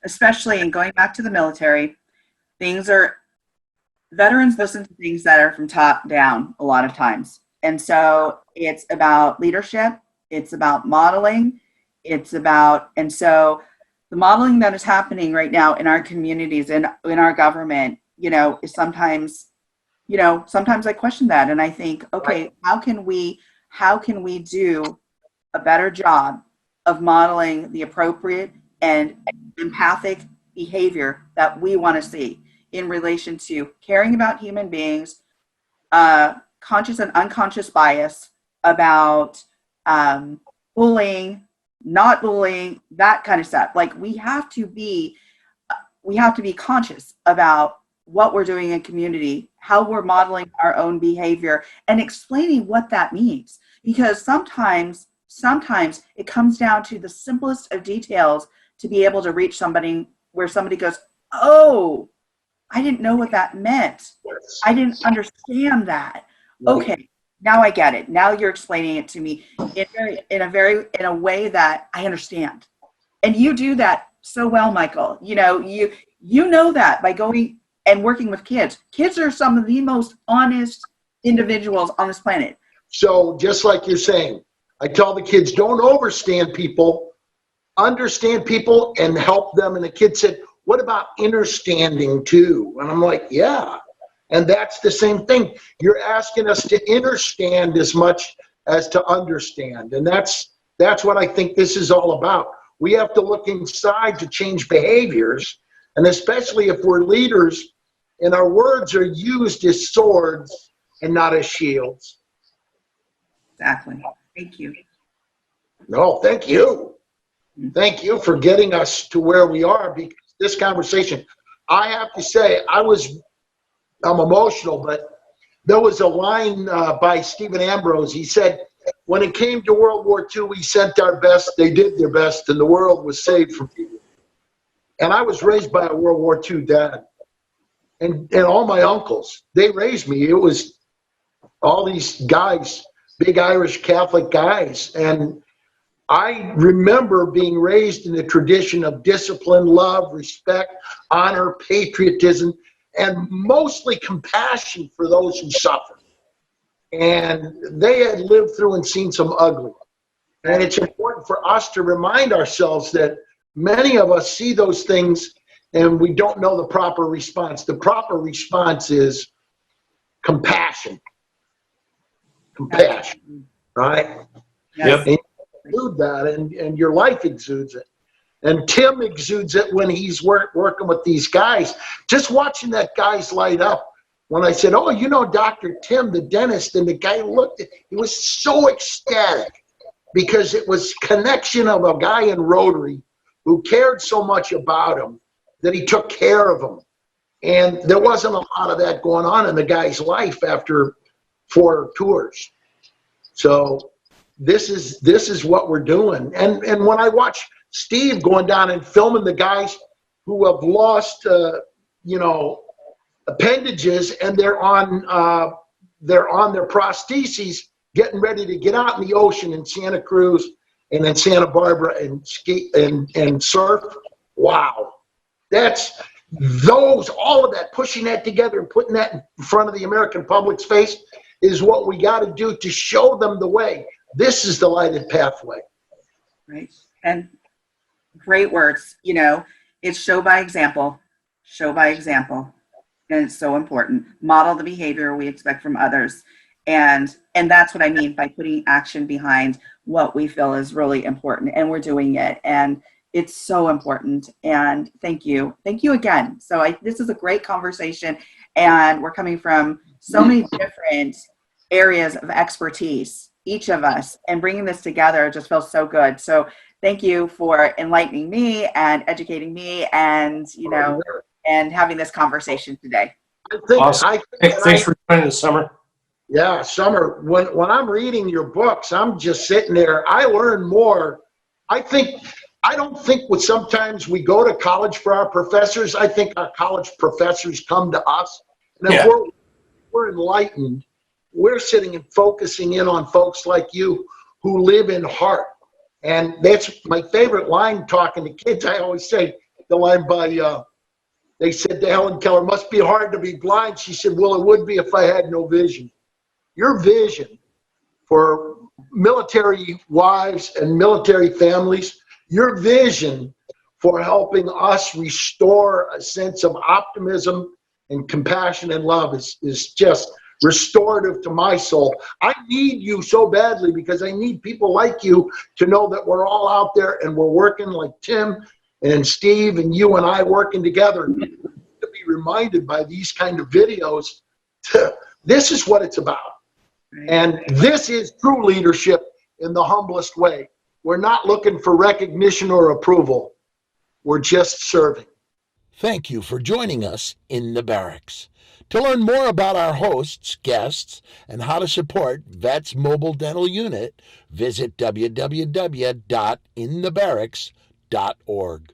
especially in going back to the military, veterans listen to things that are from top down a lot of times. And so it's about leadership, it's about modeling, and so the modeling that is happening right now in our communities and in our government, is sometimes I question that and I think, okay, how can we do a better job of modeling the appropriate and empathic behavior that we want to see in relation to caring about human beings, conscious and unconscious bias about bullying, not bullying, that kind of stuff. Like we have to be conscious about what we're doing in community, how we're modeling our own behavior, and explaining what that means. Because sometimes it comes down to the simplest of details to be able to reach somebody where somebody goes, oh, I didn't know what that meant. I didn't understand that. Okay, now I get it. Now you're explaining it to me in a way that I understand. And you do that so well, Michael. You know that by going and working with kids. Kids are some of the most honest individuals on this planet. So just like you're saying, I tell the kids, don't understand people and help them. And the kid said, what about understanding too? And I'm like, yeah. And that's the same thing. You're asking us to understand as much as to understand. And that's what I think this is all about. We have to look inside to change behaviors. And especially if we're leaders and our words are used as swords and not as shields. Exactly. Thank you. No, thank you. Thank you for getting us to where we are, because this conversation, I have to say, I'm emotional, but there was a line by Stephen Ambrose. He said, when it came to World War II, we sent our best, they did their best, and the world was saved from people. And I was raised by a World War II dad. And all my uncles, they raised me. It was all these guys, big Irish Catholic guys. And I remember being raised in the tradition of discipline, love, respect, honor, patriotism, and mostly compassion for those who suffer. And they had lived through and seen some ugly. And it's important for us to remind ourselves that many of us see those things and we don't know the proper response. The proper response is compassion. Compassion, right? Yes. And exude that, and your life exudes it. And Tim exudes it when he's working with these guys. Just watching that guy's light up. When I said, oh, Dr. Tim, the dentist, and the guy looked at, he was so ecstatic because it was connection of a guy in Rotary who cared so much about him that he took care of him. And there wasn't a lot of that going on in the guy's life after 4 tours. So this is what we're doing. And when I watch Steve going down and filming the guys who have lost, appendages, and they're on their prostheses, getting ready to get out in the ocean in Santa Cruz and in Santa Barbara and ski and surf. Wow, that's all of that, pushing that together and putting that in front of the American public's face is what we got to do to show them the way. This is the lighted pathway. Right. And great words. It's show by example. And it's so important. Model the behavior we expect from others. And that's what I mean by putting action behind what we feel is really important. And we're doing it. And it's so important. And thank you. Thank you again. So this is a great conversation. And we're coming from so many different areas of expertise, each of us, and bringing this together just feels so good. So thank you for enlightening me and educating me and, and having this conversation today. Awesome. Thanks for joining us, Summer. Yeah, Summer, when I'm reading your books, I'm just sitting there. I learn more. I don't think sometimes we go to college for our professors. I think our college professors come to us. And if we're enlightened, we're sitting and focusing in on folks like you who live in heart. And that's my favorite line talking to kids. I always say, the line by, they said to Helen Keller, must be hard to be blind. She said, well, it would be if I had no vision. Your vision for military wives and military families, your vision for helping us restore a sense of optimism and compassion and love is just restorative to my soul. I need you so badly because I need people like you to know that we're all out there and we're working, like Tim and Steve and you and I working together, to be reminded by these kind of videos. This is what it's about. And this is true leadership in the humblest way. We're not looking for recognition or approval. We're just serving. Thank you for joining us in the Barracks. To learn more about our hosts, guests, and how to support Vets Mobile Dental Unit, visit www.inthebarracks.org.